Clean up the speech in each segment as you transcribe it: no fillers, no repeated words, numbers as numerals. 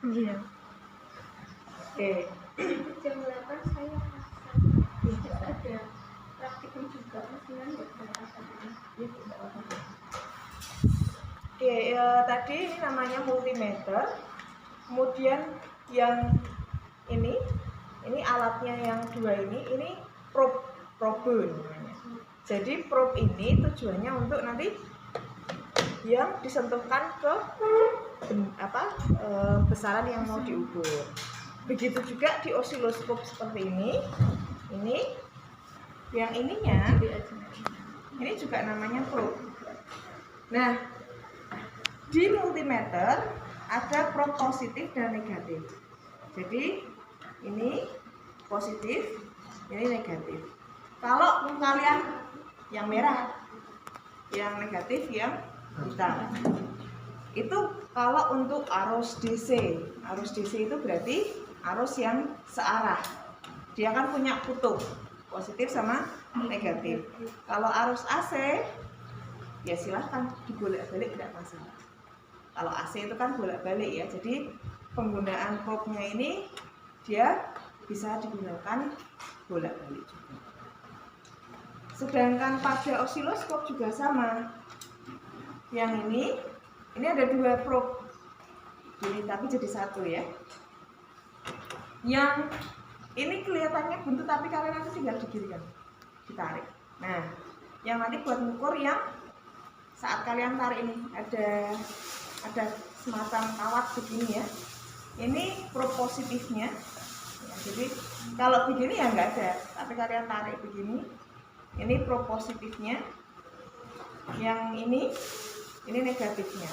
Iya. Oke. Jam 8 saya tidak ada praktikum juga, mestinya nggak ada apa-apa. Oke, tadi ini namanya multimeter. Kemudian yang ini alatnya yang dua ini probe namanya. Jadi probe ini tujuannya untuk nanti yang disentuhkan ke besaran yang mau diukur. Begitu juga di osiloskop seperti ini yang ininya ini juga namanya probe. Nah, di multimeter ada probe positif dan negatif. Jadi ini positif, ini negatif. Kalau kalian yang merah, yang negatif yang hitam. Itu kalau untuk arus DC. Arus DC itu berarti arus yang searah. Dia kan punya kutub positif sama negatif. Kalau arus AC ya silahkan dibolak-balik, tidak masalah. Kalau AC itu kan bolak-balik ya. Jadi penggunaan probe-nya ini dia bisa digunakan bolak-balik juga. Sedangkan pada osiloskop juga sama. Yang ini ada dua probe, jadi tapi jadi satu ya. Yang ini kelihatannya buntu tapi kalian nanti tinggal digirikan, ditarik. Nah, yang nanti buat mengukur yang saat kalian tarik ini ada semacam kawat begini ya. Ini probe positifnya. Ya, jadi kalau begini ya nggak ada, tapi kalian tarik begini. Ini probe positifnya. Yang ini negatifnya.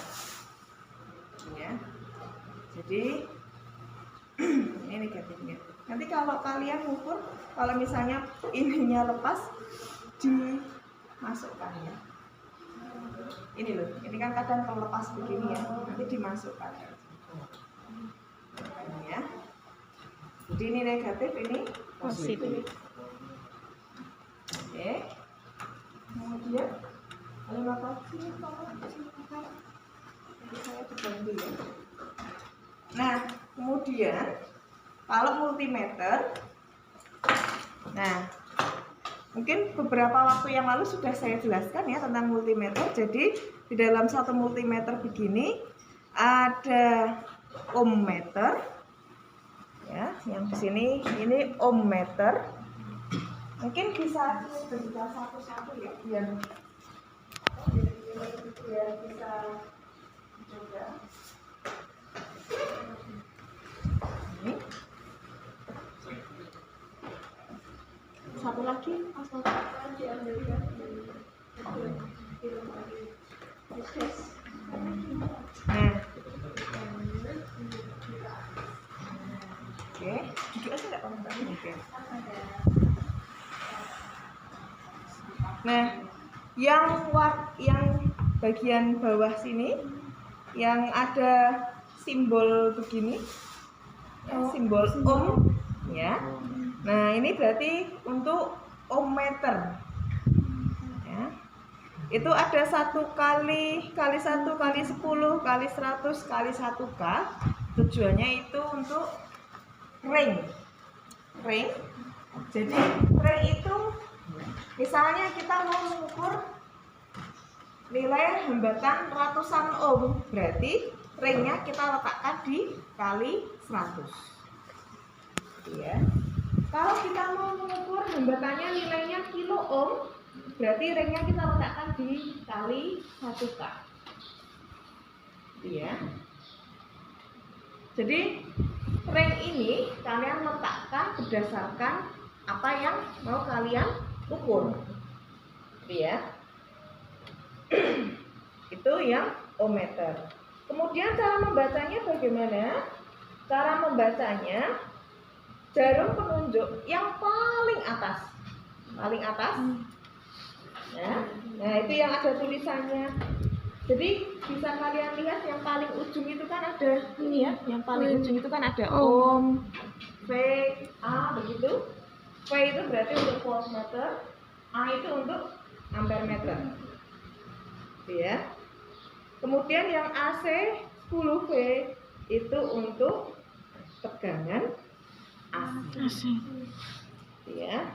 Ya. Jadi ini negatifnya. Nanti kalau kalian ukur, kalau misalnya ininya lepas, dimasukkan ya. Ini loh, ini kan kadang kalau lepas begini ya, nanti dimasukkan. Ini ya. Jadi ini negatif, ini positif. Oke. Kemudian terima kasih saya dibantu ya. Nah, kemudian kalau multimeter, nah mungkin beberapa waktu yang lalu sudah saya jelaskan ya tentang multimeter. Jadi di dalam satu multimeter begini ada ohmmeter, ya, yang di sini ini ohmmeter. Mungkin bisa dibuka satu-satu ya biar bisa coba. Ini satu lagi oke, juga aja nggak apa-apa. Nah, yang bagian bawah sini yang ada simbol begini, ya, simbol ohm, ya. Nah, ini berarti untuk ohmmeter. Ya. Itu ada 1 kali 1 kali 10 kali 100 kali 1K. Tujuannya itu untuk ring. Jadi ring itu misalnya kita mau mengukur nilai hambatan ratusan ohm, berarti ringnya kita letakkan di kali 100. Ya. Kalau kita mau mengukur hambatannya nilainya kilo ohm, berarti ringnya kita letakkan di kali 1K. Ya. Jadi ring ini kalian letakkan berdasarkan apa yang mau kalian ukur. Ya. Itu yang ohmmeter. Kemudian cara membacanya bagaimana? Cara membacanya jarum penunjuk yang paling atas. Ya. Nah, itu yang ada tulisannya. Jadi bisa kalian lihat yang paling ujung itu kan ada ini ya, yang paling ujung itu kan ada ohm, V, A begitu. V itu berarti untuk voltmeter, A itu untuk ampermeter. Ya. Kemudian yang AC 10V itu untuk tegangan AC. Ya.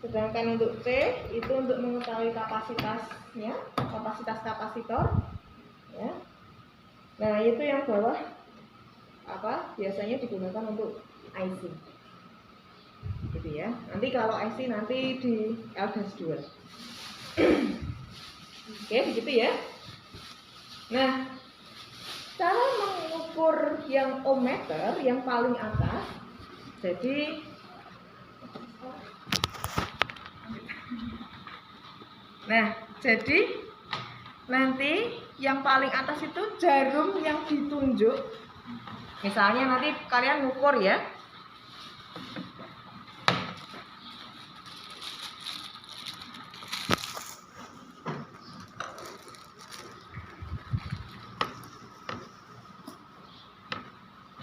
Sedangkan untuk C itu untuk mengetahui kapasitasnya, kapasitas kapasitor. Ya. Nah, itu yang bawah biasanya digunakan untuk IC. Gitu ya. Nanti kalau IC nanti di L-2. Oke, begitu ya. Nah, cara mengukur yang ohmmeter yang paling atas, jadi nanti yang paling atas itu jarum yang ditunjuk. Misalnya nanti kalian ngukur ya.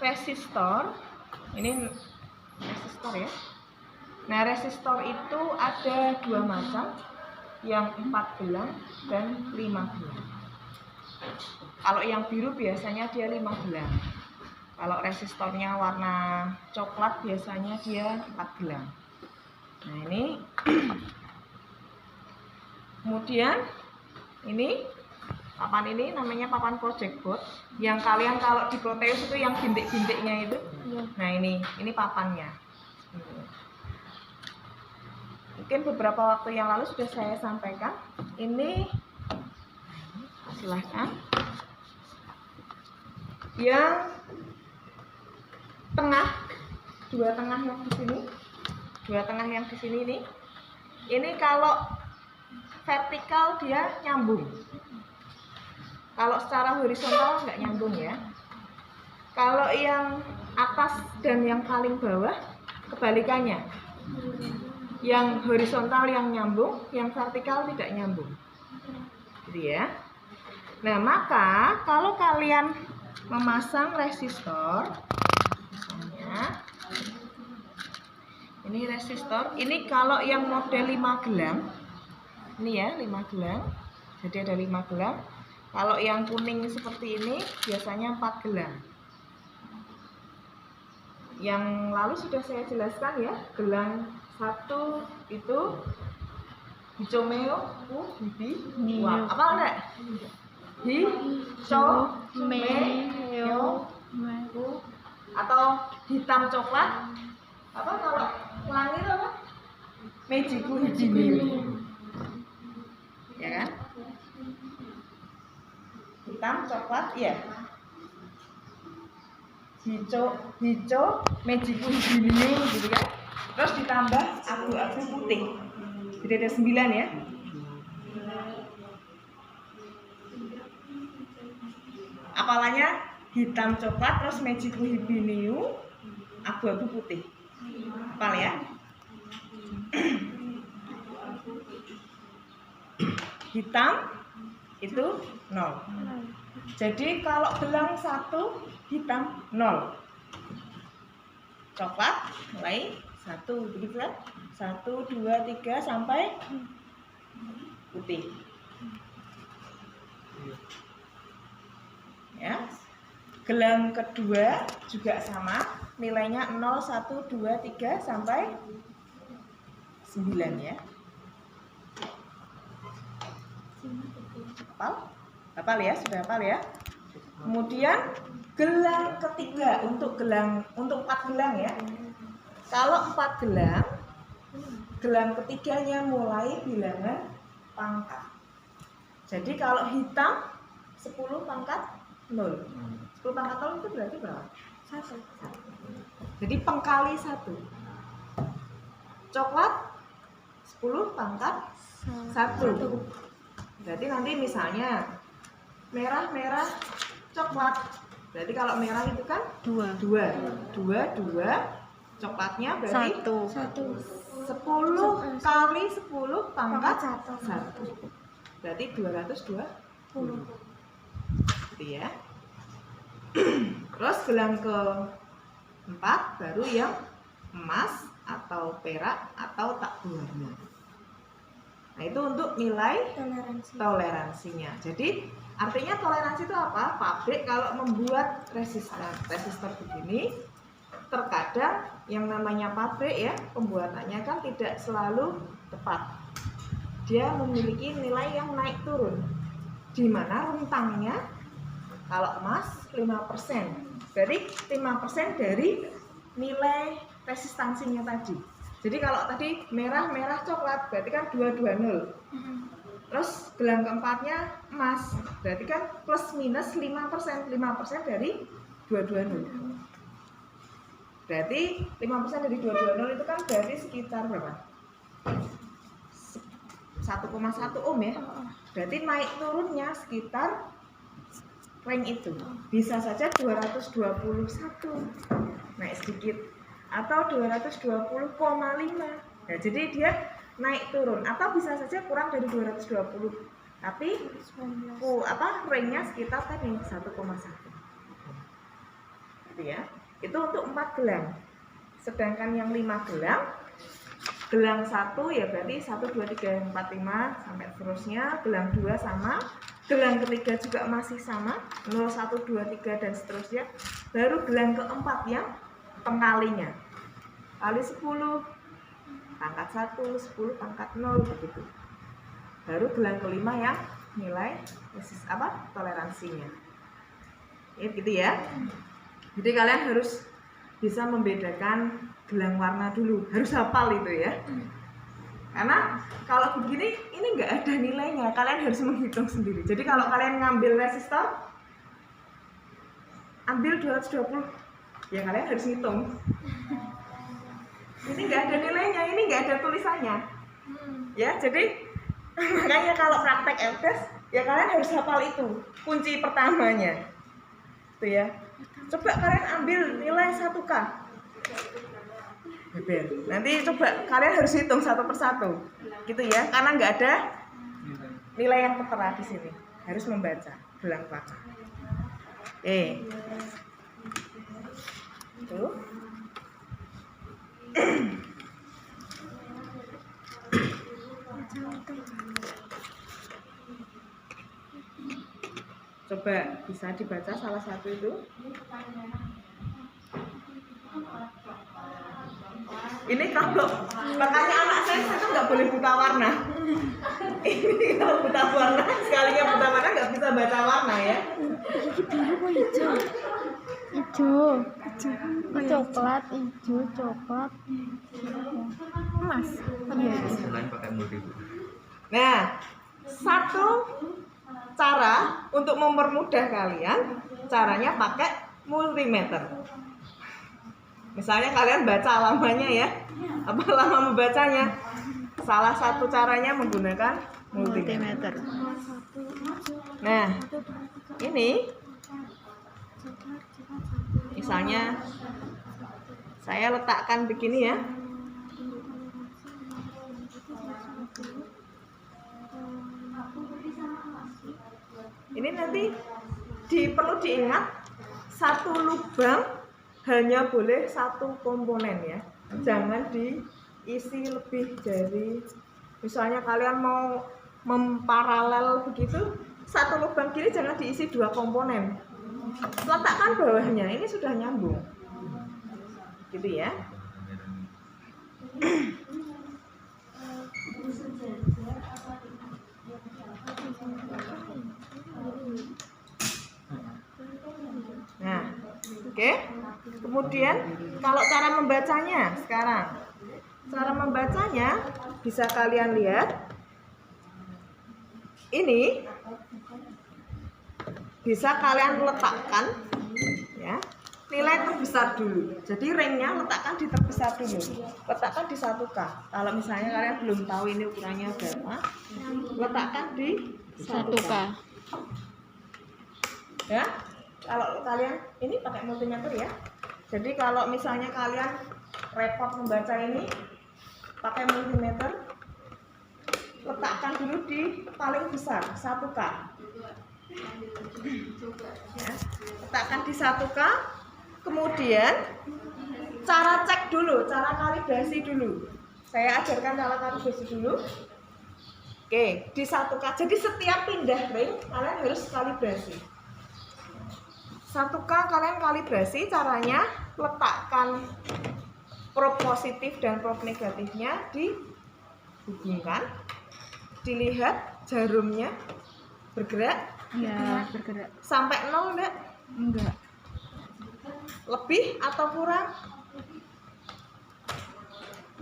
Resistor, ini resistor ya. Nah, resistor itu ada 2 macam, yang 4 gelang dan 5 gelang. Kalau yang biru biasanya dia 5 gelang. Kalau resistornya warna coklat biasanya dia 4 gelang. Nah, ini kemudian ini papan ini namanya papan project board. Yang kalian kalau di Proteus itu yang bintik-bintiknya itu. Nah, ini papannya. Mungkin beberapa waktu yang lalu sudah saya sampaikan. Ini silahkan. Yang tengah, dua tengah yang di sini nih. Ini kalau vertikal dia nyambung. Kalau secara horizontal nggak nyambung ya. Kalau yang atas dan yang paling bawah kebalikannya. Yang horizontal yang nyambung, yang vertikal tidak nyambung. Gitu ya. Nah, maka kalau kalian memasang resistor, misalnya ini resistor, ini kalau yang model 5 gelang, ini ya 5 gelang, jadi ada 5 gelang. Kalau yang kuning seperti ini biasanya 4 gelang. Yang lalu sudah saya jelaskan ya, gelang 1 itu hicomeo, apa enggak? Hicomeo, atau hitam coklat. Apa kalau pelangi itu apa? Mejiku hijimiu. Ya kan? Hitam coklat ya. Hijau mejiku hijimiu gitu kan. Terus ditambah abu-abu putih. Jadi ada 9 ya. Apalanya hitam coklat terus mejiku hibiniu, abu-abu putih. Apal ya? Hitam itu 0. Jadi kalau gelang 1 hitam 0. Coklat mulai 1 begitu kan? 1, 2, 3 sampai putih. Ya. Gelang kedua juga sama, nilainya 0, 1, 2, 3 sampai 9 ya. Hafal ya, sudah hafal ya. Kemudian gelang ketiga untuk 4 gelang ya. Kalau 4 gelang, gelang ketiganya mulai bilangan pangkat. Jadi kalau hitam 10 pangkat 0. 10 pangkat 0 itu berarti berapa? 1. Jadi pengkali 1. Coklat 10 pangkat 1. Berarti nanti misalnya merah coklat. Berarti kalau merah itu kan 2. Coklatnya berarti 10 kali 10 pangkat 1. Berarti 220. Gitu ya. Terus gelang keempat baru yang emas atau perak atau tak berwarna. Nah, itu untuk nilai toleransinya. Jadi Artinya toleransi itu apa? Pabrik kalau membuat resistor begini, terkadang yang namanya pabrik ya, pembuatannya kan tidak selalu tepat. Dia memiliki nilai yang naik turun, di mana rentangnya kalau emas 5%, dari 5% dari nilai resistansinya tadi. Jadi kalau tadi merah coklat berarti kan 220. Terus gelang keempatnya emas, berarti kan plus minus 5%. 5% dari 220. Berarti 5% dari 220 itu kan berarti sekitar berapa? 1,1 ohm ya. Berarti naik turunnya sekitar range itu. Bisa saja 221, naik sedikit, atau 220,5. Nah, jadi dia naik turun, atau bisa saja kurang dari 220. Tapi range-nya sekitar tadi 1,1. Gitu ya. Itu untuk 4 gelang. Sedangkan yang 5 gelang 1 ya berarti 1, 2, 3, 4, 5 sampai seterusnya. Gelang 2 sama. Gelang ketiga juga masih sama, 0, 1, 2, 3 dan seterusnya. Baru gelang keempat yang pengalinya. Kali 10 pangkat 1, 10 pangkat 0 begitu. Baru gelang kelima yang nilai toleransinya. Ya gitu ya. Jadi kalian harus bisa membedakan gelang warna dulu, harus hafal itu ya. Karena kalau begini ini nggak ada nilainya, kalian harus menghitung sendiri. Jadi kalau kalian ngambil resistor, ambil 220, ya kalian harus hitung. Ini nggak ada nilainya, ini nggak ada tulisannya. Ya, jadi makanya kalau praktek LTES, ya kalian harus hafal itu, kunci pertamanya. Tuh ya. Coba kalian ambil nilai 1K. Nanti coba kalian harus hitung satu persatu, gitu ya, karena nggak ada nilai yang tertera di sini. Harus membaca gelang baca. Tuh. Coba bisa dibaca salah satu itu. Ini kalau makanya anak saya itu nggak boleh buta warna. Ini kalau buta warna, sekalinya buta warna nggak bisa baca warna ya. Ini biru kok hijau? Hijau, coklat, hijau, coklat, emas. Selain pakai multi. Nah, satu cara untuk mempermudah kalian, caranya pakai multimeter. Misalnya kalian baca lamanya ya, apa lama membacanya? Salah satu caranya menggunakan multimeter. Nah, ini misalnya saya letakkan begini ya. Ini nanti perlu diingat, satu lubang hanya boleh satu komponen ya. Jangan diisi lebih dari, misalnya kalian mau memparalel begitu, satu lubang kiri jangan diisi 2 komponen. Letakkan bawahnya, ini sudah nyambung. Gitu ya. Nah, oke. Kemudian kalau cara membacanya sekarang, cara membacanya bisa kalian lihat. Ini bisa kalian letakkan ya, nilai terbesar dulu. Jadi ringnya letakkan di terbesar dulu. Letakkan di 1K. Kalau misalnya kalian belum tahu ini ukurannya berapa, letakkan di 1K. Ya. Kalau kalian ini pakai multimeter ya. Jadi kalau misalnya kalian repot membaca ini pakai multimeter, letakkan dulu di paling besar 1K. Ya, letakkan di 1K. Kemudian cara cek dulu, cara kalibrasi dulu. Saya ajarkan cara kalibrasi dulu. Oke, disatukan. Jadi setiap pindah ring kalian harus kalibrasi. 1K kalian kalibrasi, caranya letakkan probe positif dan probe negatifnya dihubungkan. Dilihat jarumnya bergerak. Ya, bergerak. Sampai 0 enggak? Enggak. Lebih atau kurang?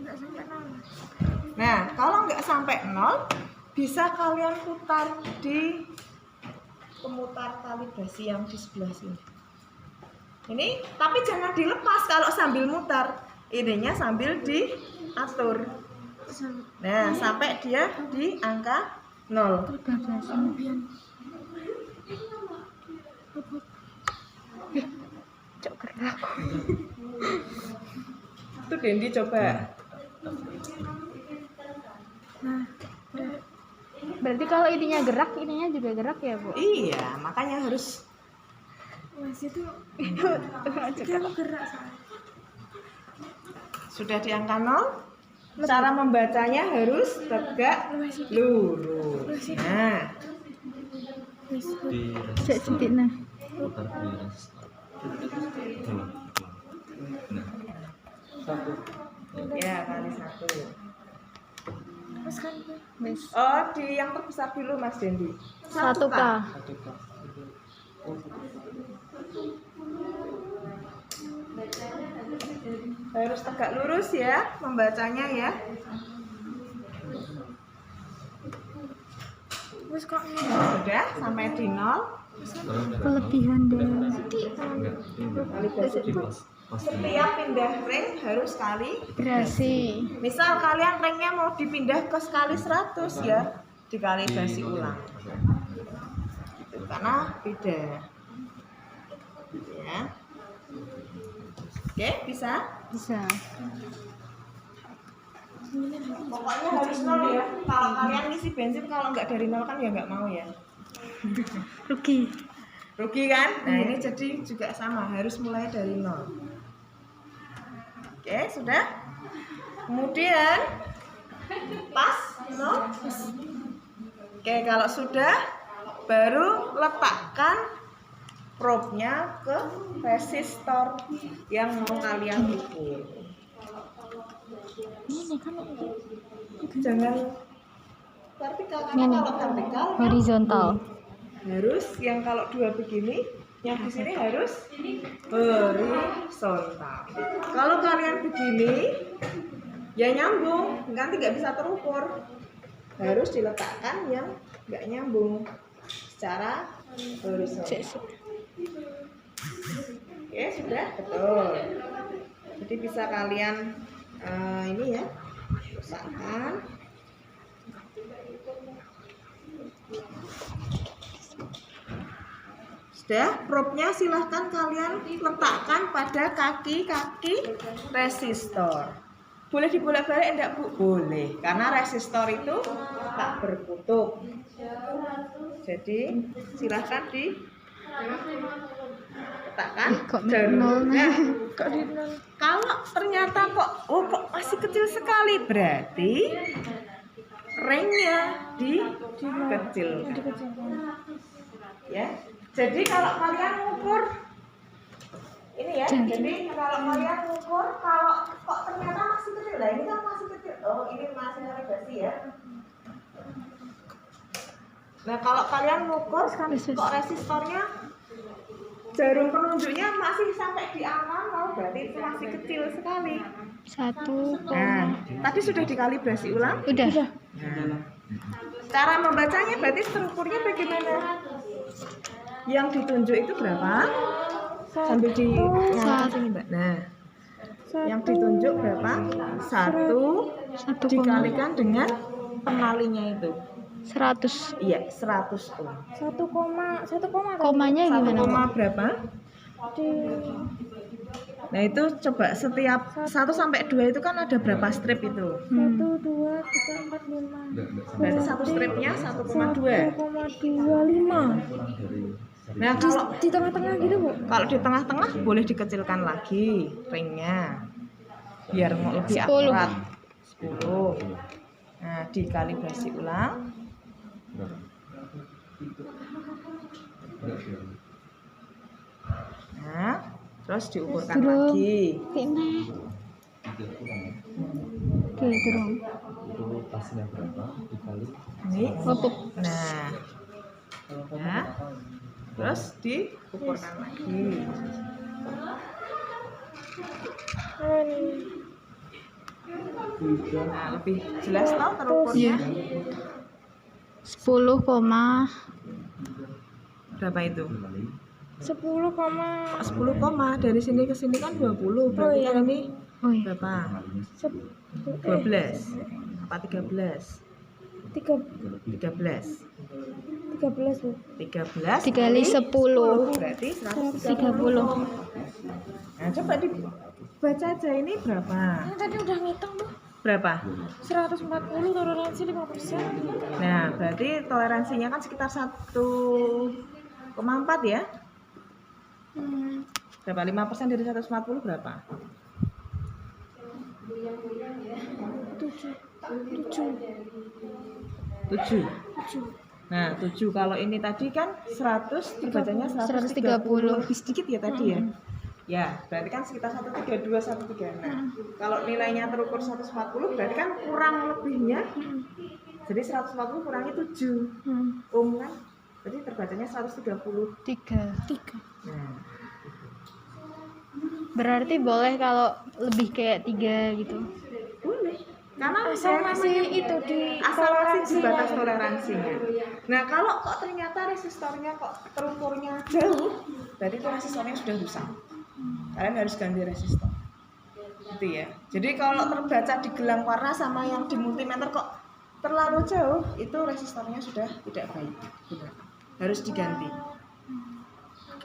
Enggak sampai 0. Nah, kalau nggak sampai 0, bisa kalian putar di pemutar kalibrasi yang di sebelah sini. Ini, tapi jangan dilepas kalau sambil mutar. Ininya sambil diatur. Nah, sampai dia di angka 0. Cok gerak. Itu Dendi coba. Nah, berarti kalau ininya gerak, ininya juga gerak ya, Bu? Iya, makanya harus Mas itu gerak. sudah di angka 0. Cara membacanya harus tegak lurus. Nah, Di Cek sedikit nah. putar di resistor. Ulang. Nah, ya kali 1. Terus kan, Mas. Oh, di yang terbesar dulu Mas Dendi. 1K. Harus tegak lurus ya membacanya ya. Terus kok Sudah sampai di 0. kelebihan dari enggak. Di pas Setiap pindah ring harus berasi. misal kalian ringnya mau dipindah ke sekali 100 ya, dikalibrasi ulang. Itu karena beda. Ya. Oke, bisa? Bisa. Pokoknya harus 0 ya. Kalau kalian ngisi bensin kalau nggak dari 0 kan ya nggak mau ya. Rugi kan? Nah, ini jadi juga sama, harus mulai dari 0. Oke, sudah? Kemudian pas 0. Oke, kalau sudah baru letakkan probe-nya ke resistor yang mau kalian ukur. Ini kan Jangan vertikal, karena Ini. kalau vertikal kan horizontal. harus yang kalau 2 begini, yang di sini harus horizontal. Kalau kalian begini, ya nyambung, nanti nggak bisa terukur. Harus diletakkan yang nggak nyambung secara horizontal. Oke, sudah betul. Jadi bisa kalian ini ya, usahakan. Sudah, probe-nya silahkan kalian letakkan pada kaki-kaki resistor. Boleh dibolak-balik enggak, Bu? Boleh, karena resistor itu tak berkutub. Jadi silahkan diletakkan Kok jarumnya. nol? Kalau ternyata kok masih kecil sekali, berarti ringnya dikecilkan. Ya. Jadi kalau kalian ngukur ini ya, jadi kalau kalian ngukur kalau kok ternyata masih kecil, lah ini kan masih kecil. Oh, ini masih kalibrasi ya. Nah, kalau kalian ngukur kok resistornya jarum penunjuknya masih sampai di angka 0, berarti itu masih kecil sekali. 1. Nah, tadi sudah dikalibrasi ulang? Udah. Nah, cara membacanya berarti strukturnya bagaimana? Yang ditunjuk itu berapa? Sambil di sini, Mbak. Nah, yang ditunjuk berapa? 1 dikalikan dengan pengalinya itu. 100. Iya, 100 ohm. 1, komanya 1, gimana? berapa? Nah, itu coba setiap 1 sampai 2 itu kan ada berapa strip itu? 1, 2, 3, 4, 5. Berarti satu stripnya 1,2. 1,25. Nah, kalau Di tengah-tengah gitu, Bu. kalau di tengah-tengah boleh dikecilkan lagi ringnya biar mau lebih 10. akurat. 10. Nah, dikalibrasi ulang. Berapa? Nah, terus diukurkan Belum. lagi. Ini. 3 kurang ya. Oke, terus. Itu pasnya berapa dikali Ini. Untuk Nah, nah, terus diukurkan lagi. Nah, lebih jelas tau terukurnya. 10, Berapa itu? dikali 10, 10 koma dari sini ke sini kan 20. Berarti kan ini oh iya. berapa? kalinya 12 apa 13? 13 13 Bu. 13 Dikali 10. berarti 130. 30. Nah, coba dibaca aja ini berapa? Tadi udah ngitung Bu. Berapa? 140 toleransi 5%. Nah, berarti toleransinya kan sekitar 1,4 ya? Berapa? 5% dari 140 berapa? 7. Nah, 7. Kalau ini tadi kan 100, dibacanya 130. 130. Lebih sedikit ya tadi ya? Ya, berarti kan sekitar 132, 136. Kalau nilainya terukur 140, berarti kan kurang lebihnya. Jadi 140 kurangi 7 ohm kan? Jadi terbacanya 130. 3. Nah, Berarti boleh kalau lebih kayak 3 gitu. boleh. Karena Asal masih itu di asal masih di toleransinya. batas toleransinya. Nah, kalau kok ternyata resistornya kok terukurnya jauh, berarti itu resistornya sudah rusak. Kalian harus ganti resistor. Gitu ya. Jadi kalau terbaca di gelang warna sama yang di multimeter kok terlalu jauh, itu resistornya sudah tidak baik. Benar. Harus diganti.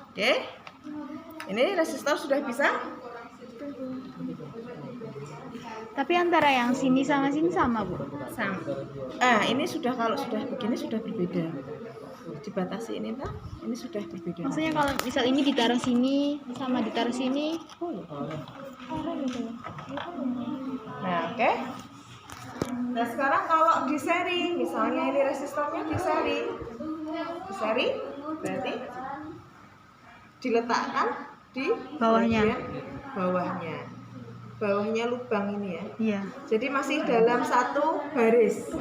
Oke? Ini resistor sudah bisa? Tapi antara yang sini sama sini sama, Bu. Sama. Ini sudah kalau sudah begini sudah berbeda. Dibatasi ini Pak, ini sudah berbeda. Maksudnya kalau misal ini ditaruh sini sama ditaruh sini, Nah, oke. Nah, sekarang kalau di seri, misalnya ini resistornya di seri berarti diletakkan di Bawahnya. bagian bawahnya lubang ini ya. iya. Jadi masih dalam satu baris.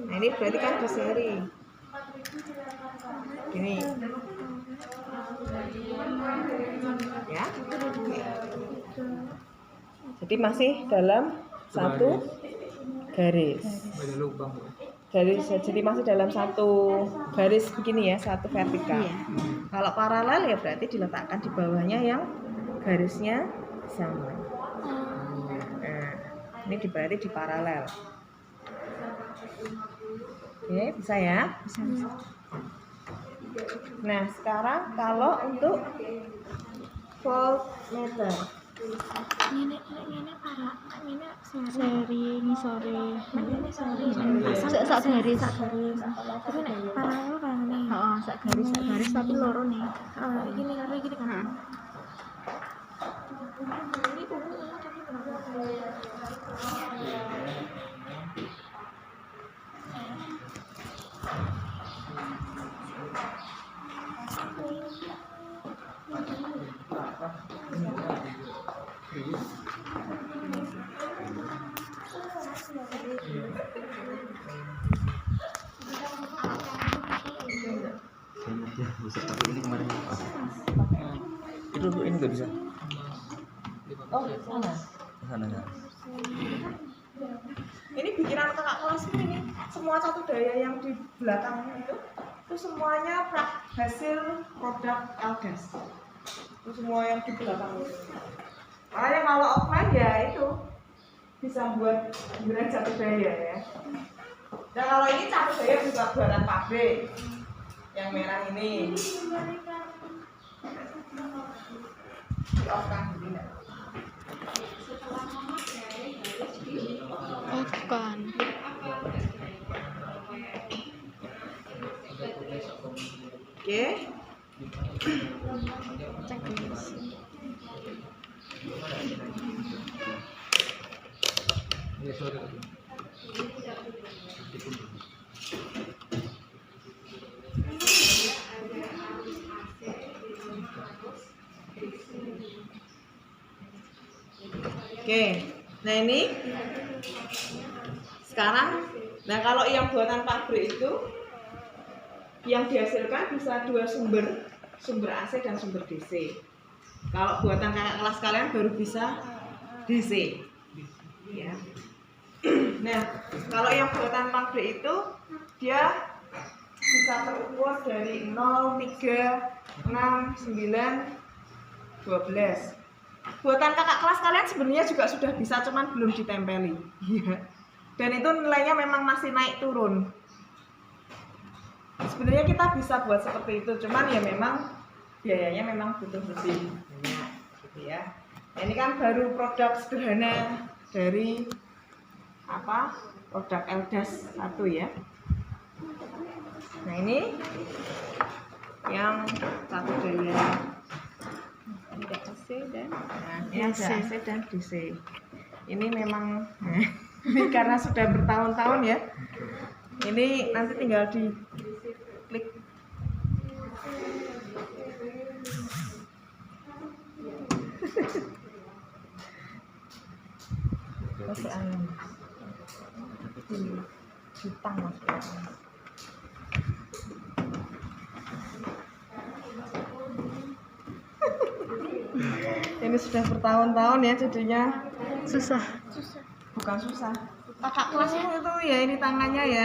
Nah, ini berarti kan di seri. Gini. Ya. Jadi masih dalam satu garis. Jadi masih dalam satu garis begini ya, satu vertikal. Iya. Kalau paralel ya berarti diletakkan di bawahnya yang garisnya sama. Nah, ini berarti di paralel. Oke, bisa ya? Bisa. Nah, sekarang kalau untuk voltmeter. Ini para ini Seri ini sore. sak Sak garis. Tapi nek paralel kan ini. Heeh, sak garis tapi loro nih. Gini karena gini kan. Ini ungu tapi Ya, bisa pakai ini kemarin. Itu ini nggak bisa. Oh, sana. Sana ya. Ini bikinan kakak kelas ini. Semua satu daya yang di belakang itu semuanya hasil produk Elgas. Itu semua yang di belakang itu. Makanya kalau offline ya itu bisa buat bikinan satu daya ya. Dan kalau ini satu daya juga buatan pabrik. Yang merah ini. Di off-kan begini. Bukan. Oke. Cek garis. Ya, sorry. Oke, nah ini sekarang, nah kalau yang buatan pabrik itu yang dihasilkan bisa dua sumber, sumber AC dan sumber DC. Kalau buatan kakak kelas kalian baru bisa DC. Ya. Nah, kalau yang buatan pabrik itu dia bisa terukur dari 0, 3, 6, 9, 12. Buatan kakak kelas kalian sebenarnya juga sudah bisa, cuman belum ditempeli. Dan itu nilainya memang masih naik turun. Sebenarnya kita bisa buat seperti itu, cuman ya memang biayanya memang butuh lebih banyak, gitu ya. Nah, ini kan baru produk sederhana dari apa? Produk LDAS 1 ya. Nah, ini yang satu daya. Ada AC dan Nah, ini ada AC dan DC. Ini memang ini karena sudah bertahun-tahun ya. Ini nanti tinggal di klik. Masuk angin. Jutang masuk angin. Ini sudah bertahun-tahun ya jadinya. susah. Bukan susah. Kakak kelasmu itu ya ini tangannya ya.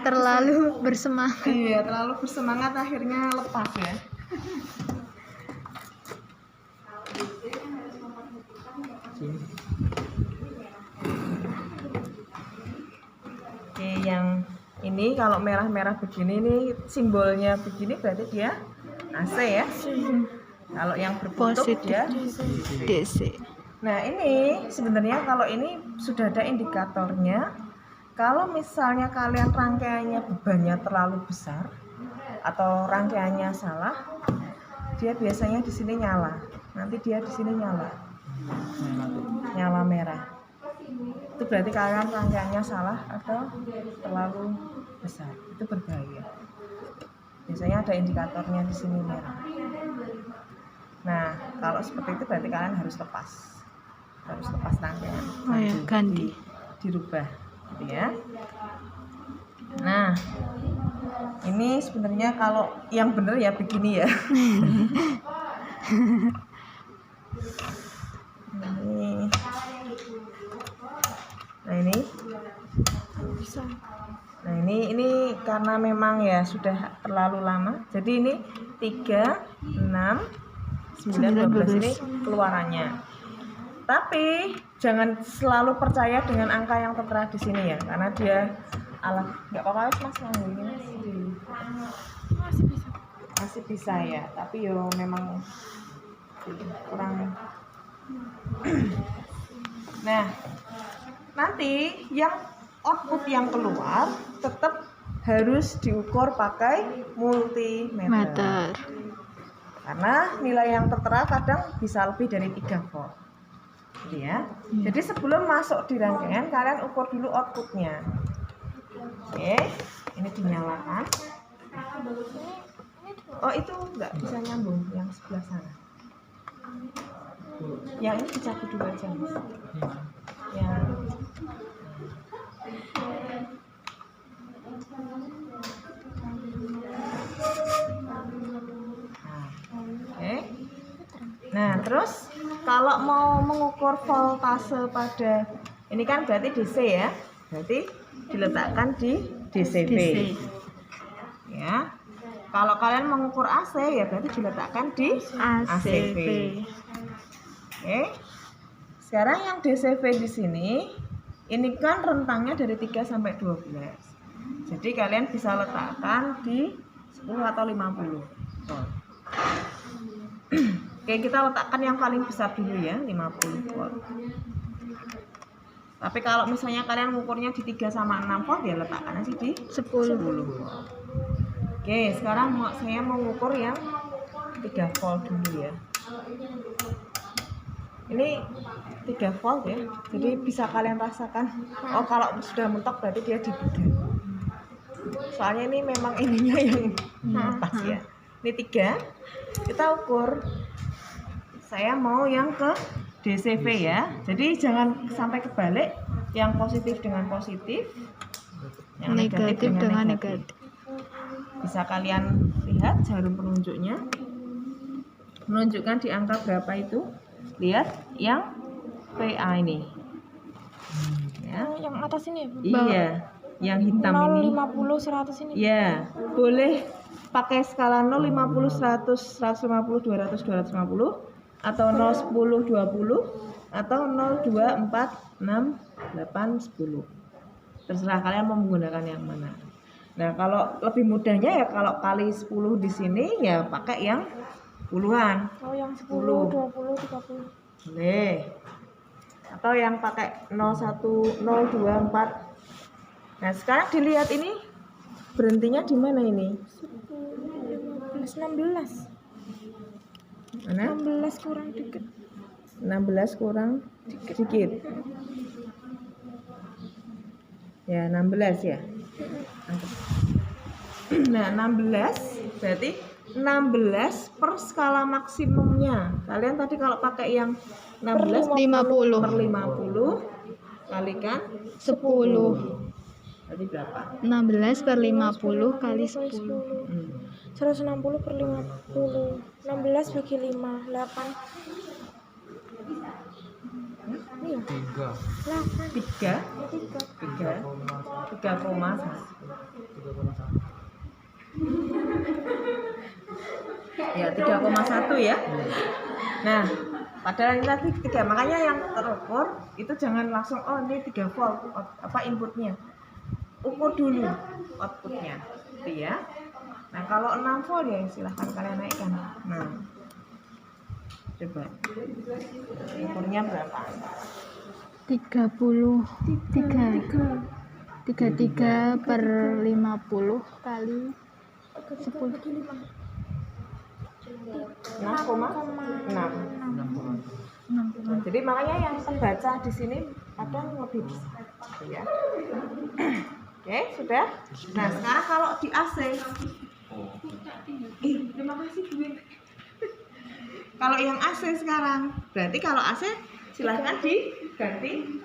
Terlalu bersemangat. Iya, terlalu bersemangat akhirnya lepas ya. Oke, yang ini kalau merah-merah begini nih simbolnya begini berarti dia AC ya. Kalau yang berbentuk Positif dia DC. Nah ini sebenarnya kalau ini sudah ada indikatornya. Kalau misalnya kalian rangkaiannya bebannya terlalu besar atau rangkaiannya salah, dia biasanya di sini nyala. Nanti dia di sini nyala merah. Itu berarti kalian rangkaiannya salah atau terlalu besar. Itu berbahaya. Biasanya ada indikatornya di sini merah. Nah kalau seperti itu berarti kalian harus lepas rangkaian. Oh ya, ganti. Dirubah, gitu ya. Nah, ini sebenarnya kalau yang benar ya begini ya. Nah ini karena memang ya sudah terlalu lama. Jadi ini 3, 6, 9, 12 ini keluarannya. Tapi jangan selalu percaya dengan angka yang tertera di sini ya, karena dia nggak apa-apa mas ini masih bisa ya, tapi yo memang kurang. Nah nanti yang output yang keluar tetap harus diukur pakai multimeter. Karena nilai yang tertera kadang bisa lebih dari 3 volt. Ya. Jadi sebelum masuk di rangkaian kalian ukur dulu outputnya. Oke, ini dinyalakan. Oh itu nggak bisa nyambung yang sebelah sana. Yang ini dicabut dulu aja mas. Yang Nah, terus kalau mau mengukur voltase pada ini kan berarti DC ya. Berarti diletakkan di DCV. Ya. Kalau kalian mengukur AC ya berarti diletakkan di ACV. Oke. Sekarang yang DCV di sini ini kan rentangnya dari 3 sampai 12. Jadi kalian bisa letakkan di 10 atau 50 volt. Oke, kita letakkan yang paling besar dulu ya, 50 volt. Tapi kalau misalnya kalian mengukurnya di 3 sama 6 volt ya letakkan aja di 10 volt. Oke, sekarang saya mau mengukur yang 3 volt dulu ya. Ini 3 volt ya. Jadi bisa kalian rasakan. Oh, kalau sudah mentok berarti dia di 3. Soalnya ini memang ininya yang pas ya. Ini 3. Kita ukur. Saya mau yang ke DCV ya. Jadi jangan sampai kebalik, yang positif dengan positif, yang Negatif dengan negatif. Bisa kalian lihat jarum penunjuknya menunjukkan di angka berapa itu. Lihat yang PA ini ya. Yang atas ini ya, Bu? Iya, yang hitam 0, ini 50, 100 ini. ya. Boleh pakai skala 0, 50, 100, 150, 200, 250, atau 0, 10, 20, atau 0, 2, 4, 6, 8, 10. Terserah kalian mau menggunakan yang mana. Nah, kalau lebih mudahnya ya kalau kali 10 di sini ya pakai yang puluhan. Oh, yang 10, 20, 30. Boleh. Atau yang pakai 01, 0, 2, 4. Nah, sekarang dilihat ini berhentinya di mana ini? 16. Mana? 16 kurang dikit. 16 kurang dikit. Ya, 16 ya. Nah, 16 berarti 16 per skala maksimumnya. Kalian tadi kalau pakai yang 16 per 50 kalikan 10. berarti berapa? 16 per 50 kali 10. 160 per 50. 16 bagi 5, 8. Iya, 3 8. 3,1. Ya, 3,1 ya. Nah, padahal ini tadi 3, makanya yang terukur itu jangan langsung oh ini 3 volt apa inputnya. Ukur dulu outputnya, gitu ya. Nah, kalau 6 volt ya silahkan kalian naikkan. Nah, coba ukurnya berapa? 33 per 50 kali 10. 6,6. Jadi makanya yang pembaca di sini kadang lebih besar, gitu ya. Oke, sudah. Nah, sekarang kalau di AC, terima kasih Bu. Kalau yang AC sekarang, berarti kalau AC silahkan diganti.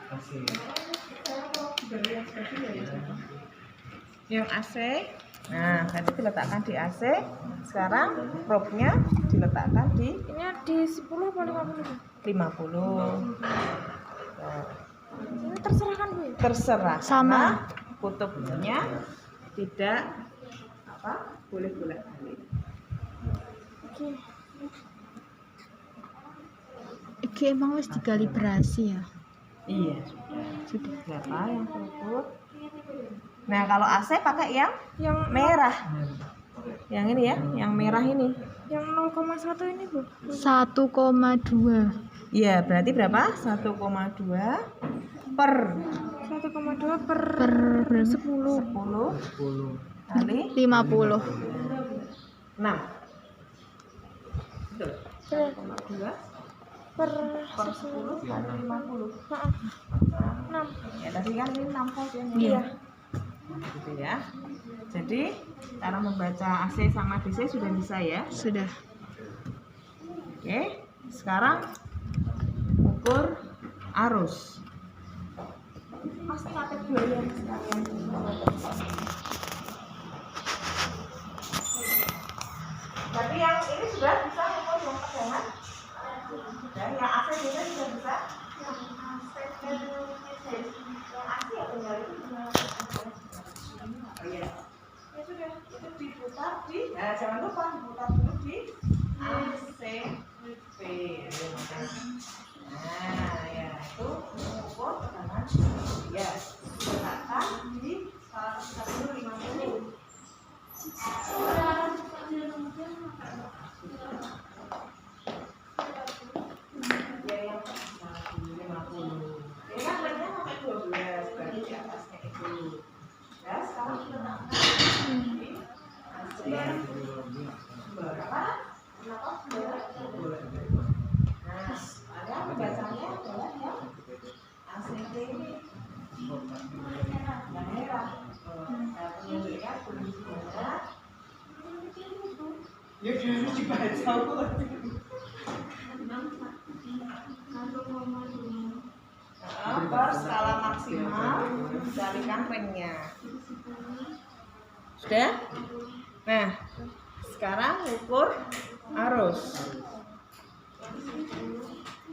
Yang AC, nah tadi diletakkan di AC. Sekarang probe-nya diletakkan di Ini di 10 apa 50? 50. Ini terserah kan, Bu? Terserah. Sama. Karena kutubnya tidak apa boleh bolak-balik. Oke. Iki emang wis dikalibrasi ya. Iya, sudah berapa yang terukur? Nah, kalau AC pakai yang merah. Yang ini ya, yang merah ini. Yang 0,1 ini, Bu? 1,2. Iya, berarti berapa? 1,2 per 1,2 per 10 kali 50. 6. Betul. 1,2 per per 10 kali 50. 6. Ya, tadi kan ini 6 volt ya. Iya. Gitu ya. Jadi, cara membaca AC sama DC sudah bisa ya. Sudah. Oke, sekarang ukur arus. Mas pakai dua yang sekalian. Berarti yang ini sudah bisa ukur yang tegangan. Dan yang AC juga sudah bisa. Yang AC ya tinggal itu. Oh iya. Ya sudah, itu diputar di. Nah, jangan lupa diputar dulu di ACP. Nah, ya itu ukur tekanan ya letakkan di 150. Ya yang 150. Ini kan banyak sampai 12 berarti di atasnya itu. Ya, sekarang kita letakkan di berapa? Kenapa? Nah, ada pembacanya adalah yang ACP ini yang merah. Saya tunjukkan kondisinya. Ya udah dibaca. per skala maksimal, carikan ringnya. Sudah? Nah, sekarang ukur arus.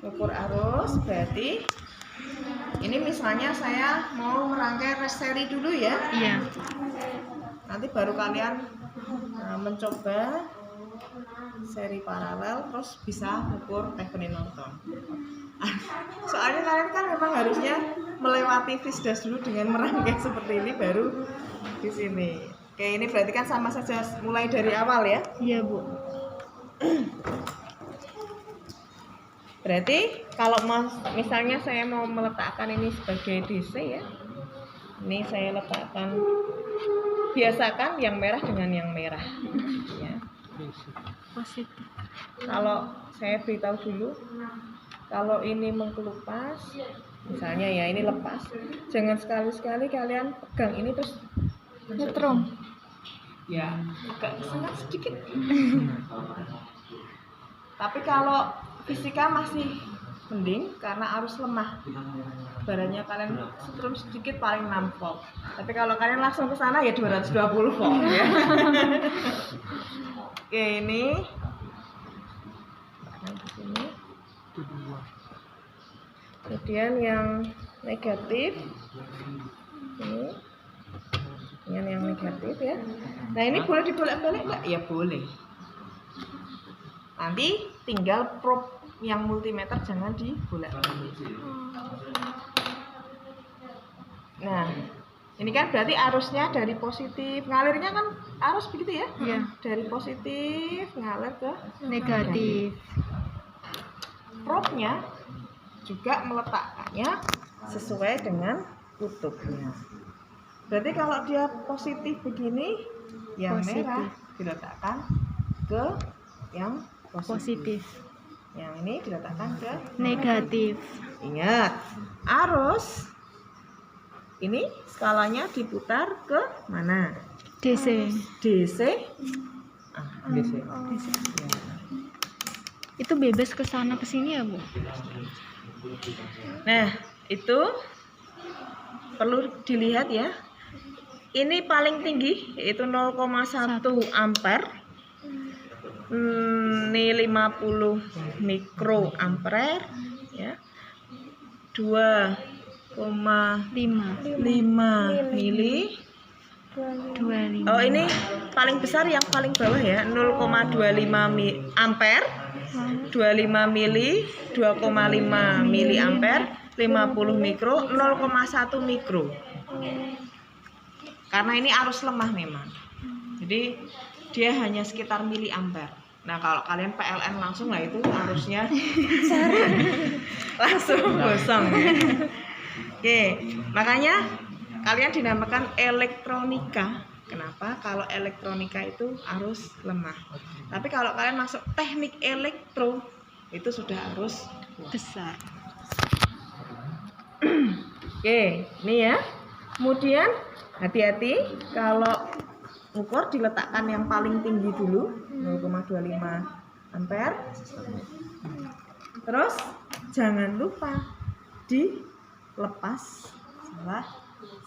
Ukur arus berarti ini misalnya saya mau merangkai seri dulu ya. Iya. Nanti baru kalian mencoba seri paralel terus bisa ukur Thevenin Norton. Soalnya kalian kan memang harusnya melewati Fisdas dulu dengan merangkai seperti ini baru di sini. Oke, ini berarti kan sama saja mulai dari awal ya. Iya, Bu. Berarti kalau misalnya saya mau meletakkan ini sebagai DC ya. Ini saya letakkan, biasakan yang merah dengan yang merah ya. Positif. Kalau saya beritahu dulu, kalau ini mengkelupas, misalnya ya ini lepas, jangan sekali-sekali kalian pegang ini terus Nyetrum. ya agak kesengat sedikit. Tapi kalau fisika masih mending karena arus lemah, barangnya kalian setrum sedikit paling 6 volt. Tapi kalau kalian langsung ke sana ya 220 volt ya. Oke, ini di sini. Kemudian yang negatif ini yang negatif ya. Nah, ini boleh dibolak-balik nggak? Ya boleh. Nanti tinggal probe yang multimeter jangan dibolak-balik. Nah, ini kan berarti arusnya dari positif, ngalirnya kan arus begitu ya? Iya. Dari positif ngalir ke Negatif. probe-nya juga meletakkannya sesuai dengan kutubnya. Berarti kalau dia positif begini, yang Positif. merah diletakkan ke yang positif. Positif. Yang ini diletakkan ke Negatif. Ingat, arus ini skalanya diputar ke mana? DC. DC. DC. DC. Itu bebas ke sana ke sini ya, Bu? Nah, itu perlu dilihat ya. Ini paling tinggi yaitu 0,1 ampere. Ini 50 mikroampere ya. 2,5 mili. 25. Oh, ini paling besar yang paling bawah ya, 0,25 ampere, 25 mili, 2,5 mili ampere, 50 mikro, 0,1 mikro. Karena ini arus lemah memang. Jadi dia hanya sekitar mili ampere. Nah, kalau kalian PLN langsung lah itu arusnya langsung gosong ya. Oke, makanya kalian dinamakan elektronika. Kenapa? Kalau elektronika itu arus lemah. Tapi kalau kalian masuk teknik elektro itu sudah arus Besar. Oke, ini ya. Kemudian hati-hati kalau ukur diletakkan yang paling tinggi dulu 0,25 ampere. Terus jangan lupa dilepas salah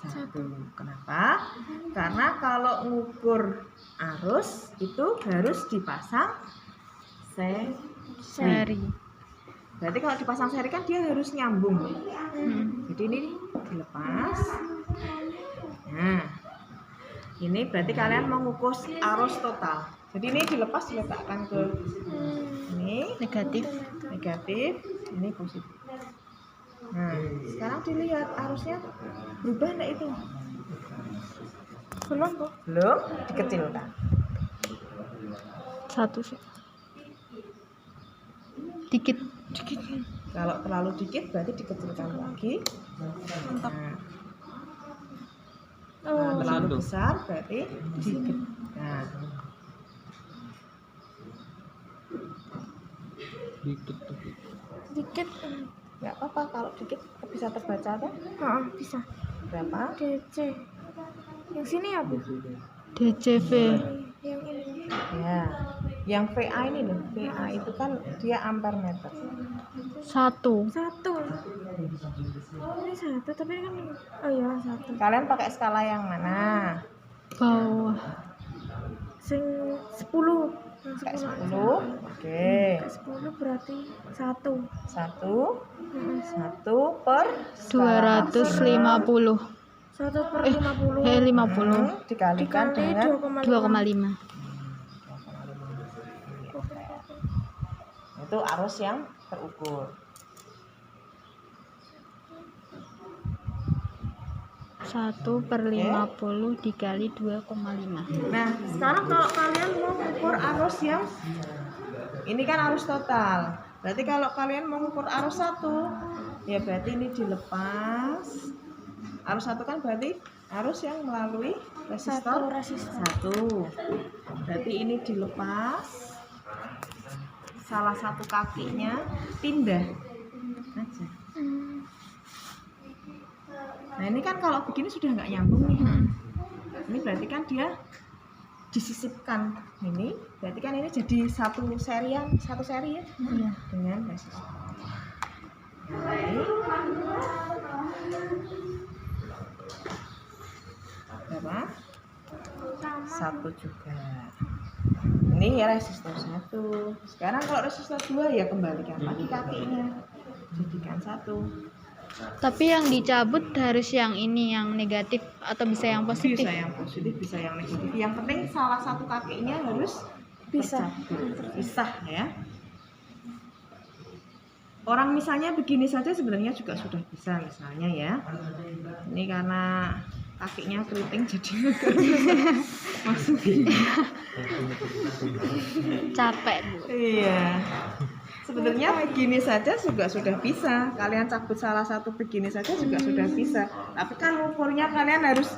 satu. Kenapa? Karena kalau ngukur arus itu harus dipasang Seri. Berarti kalau dipasang seri kan dia harus nyambung. Jadi ini dilepas. Nah, ini berarti kalian mengukur arus total. Jadi ini dilepas diletakkan ke ini Negatif. negatif, ini positif. Nah, sekarang dilihat arusnya berubah enggak itu? Belum, Bu. Belum, dikecilkan. Satu sih. Dikit. Kalau terlalu dikit berarti dikecilkan lagi. Nah, terlalu besar berarti dikit. Nah, Dikit. nggak apa-apa kalau dikit bisa terbaca kan? Bisa. Berapa? DC. Yang sini ya, Bu? DCV. Yang ini. Ya, yang VA ini loh. VA itu kan dia ampere meter. 1. 1. Ini 1 tapi kan oh iya 1. Kalian pakai skala yang mana? Bawah. Sing 10. Pakai 10. Oke. 10 berarti 1. 1 per skala 250. 1 per 50 50. dikalikan dengan 2,5. itu arus yang terukur. 1/50 dikali 2,5. Nah, sekarang kalau kalian mau mengukur arus yang ini kan arus total. Berarti kalau kalian mau mengukur arus 1, ya berarti ini dilepas. Arus 1 kan berarti arus yang melalui resistor 1. Berarti ini dilepas. Salah satu kakinya pindah aja. Nah ini kan kalau begini sudah nggak nyambung nih. Ini berarti kan dia disisipkan ini. Berarti kan ini jadi satu seri ya. Iya. Dengan resistor. Ini berapa? 1 juga. Ini ya resistor 1. Sekarang kalau resistor 2 ya kembalikan lagi kakinya. Jadikan 1. Tapi yang dicabut harus yang ini yang negatif atau bisa yang positif? Bisa yang positif, bisa yang negatif. Yang penting salah satu kakinya harus Bisa. terpisah ya. Orang misalnya begini saja sebenarnya juga sudah bisa misalnya ya. Ini karena kakinya keriting jadi masukin. Capek, Bu. Iya. Sebenarnya begini saja juga sudah bisa. Kalian cabut salah satu begini saja juga sudah bisa. Tapi kan ukurnya kalian harus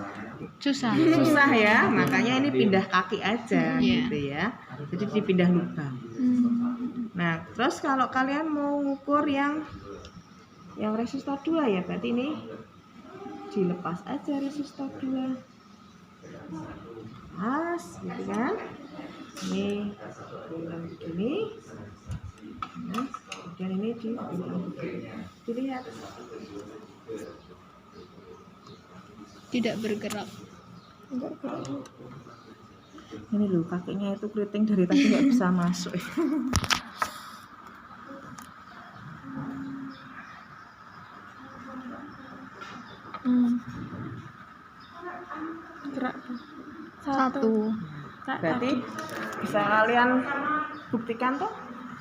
Susah. susah ya. Makanya ini pindah kaki aja Iya. gitu ya. Jadi dipindah lubang. Nah, terus kalau kalian mau ngukur yang resistor 2 ya, berarti ini dilepas aja resistor 2. Pas, gitu kan? Ini begini. Nah, kemudian ini dilihat. Tidak bergerak. Ini loh kakinya itu keriting dari tadi nggak bisa masuk. Gerak. 1. Berarti bisa kalian buktikan tuh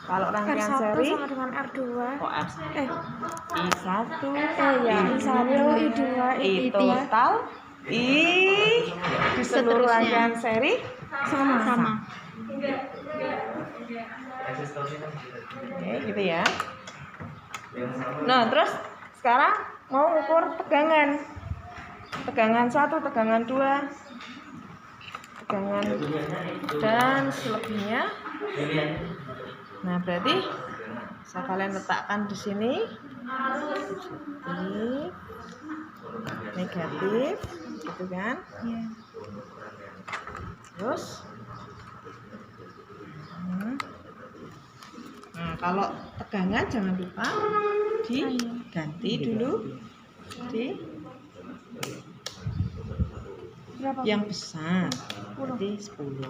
kalau rangkaian seri sama dengan R2 I1 I1 I2 I total I di seluruh Seterusnya. rangkaian seri Sama. Oke, gitu ya. Nah, terus sekarang mau ukur tegangan. Tegangan 1, tegangan 2, tegangan dan selebihnya. Nah, berarti bisa kalian letakkan di sini. Positif, negatif, gitu kan? Iya. Terus nah, kalau tegangan jangan lupa diganti dulu di berapa? yang besar, berarti 10.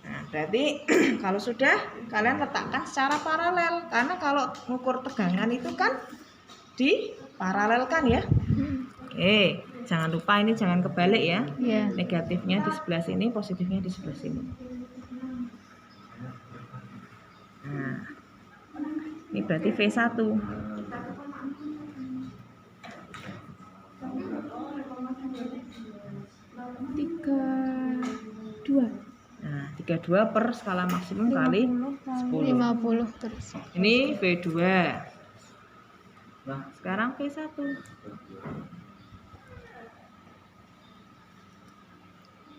Nah, berarti kalau sudah kalian letakkan secara paralel, karena kalau mengukur tegangan itu kan diparalelkan ya. Oke, jangan lupa ini jangan kebalik ya. Iya. Negatifnya di sebelah sini, positifnya di sebelah sini. Nah, ini berarti V1. Nah, 32 per skala maksimum kali 10. 50 terus. Ini V2. Nah, sekarang V1.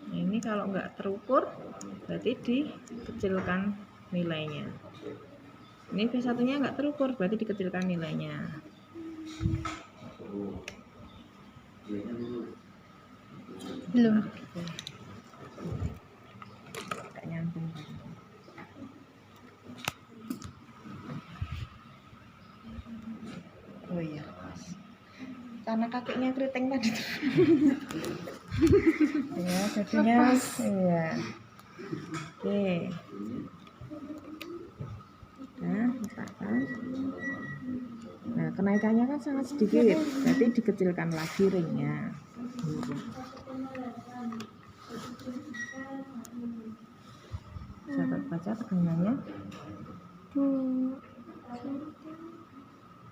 Nah, ini kalau nggak terukur, berarti dikecilkan nilainya. Ini V1-nya nggak terukur, berarti dikecilkan nilainya. Belum. Nggak nyambung. Oh iya. karena kakinya keriting tadi tuh. Ya, jadinya iya. Oke. Nah, misalkan. Nah, kenaikannya kan sangat sedikit, berarti dikecilkan lagi ringnya. Sahabat baca tegangannya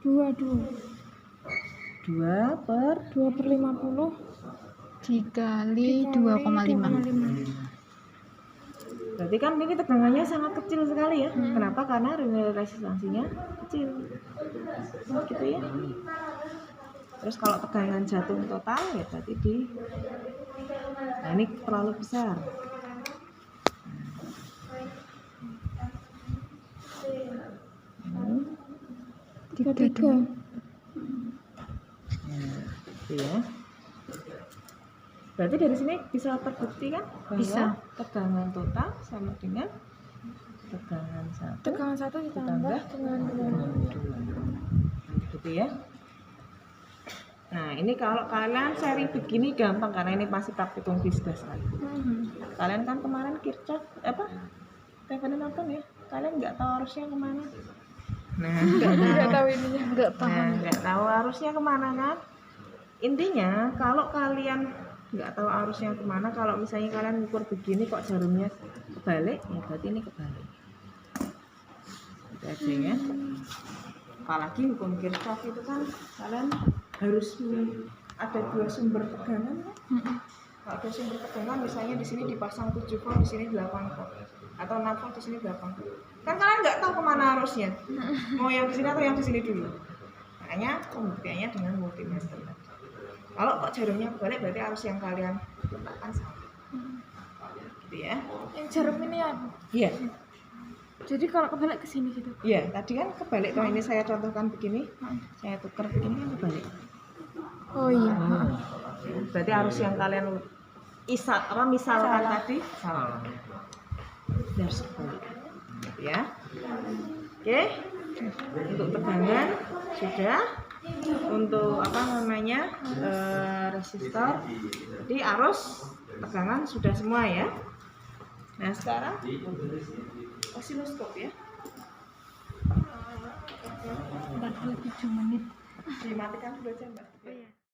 dua 2 per 2/50 dikali 2,5. berarti kan ini tegangannya sangat kecil sekali ya. Kenapa? Karena resistansinya kecil. Gitu ya. Terus kalau tegangan jatuh total ya berarti nah ini terlalu besar. Nah, 3. gitu ya. Berarti dari sini bisa terbukti kan bahwa Bisa. tegangan total sama dengan tegangan 1 Tegangan 1 ditambah tegangan 2. gitu ya. Nah, ini kalau kalian seri begini gampang karena ini masih praktikum fisika sekali. Kalian kan kemarin Kirchhoff Thevenin apa ya? Kalian nggak tahu arusnya kemana. Nah, Enggak tahu ininya, enggak paham. nggak tahu arusnya kemana kan? Intinya kalau kalian nggak tahu arusnya kemana, kalau misalnya kalian ngukur begini kok jarumnya kebalik, ya berarti ini kebalik. Itu aja ya. Apalagi hukum Kirchhoff itu kan kalian harus ada 2 sumber tegangan kan? Kalau ada sumber tegangan misalnya di sini dipasang 7 volt, di sini 8 volt, atau 6 volt, di sini 8 volt. Kan kalian nggak tahu kemana arusnya, mau yang di sini atau yang di sini dulu. Makanya pembuktiannya dengan multimeter. Kalau kok jarumnya kebalik berarti arus yang kalian letakkan salah. Gitu ya. Yang jarum ini apa? Iya. Jadi kalau kebalik ke sini gitu. Iya, tadi kan kebalik. Kalau ini saya contohkan begini, saya tukar begini kan kebalik. Oh iya. Berarti arus yang kalian misalkan tadi salah. Harus kebalik. Gitu ya. Oke. Untuk tegangan sudah. Untuk resistor, jadi arus tegangan sudah semua ya. Nah sekarang osiloskop ya. 47 menit. Dimatikan sudah jam, Mbak.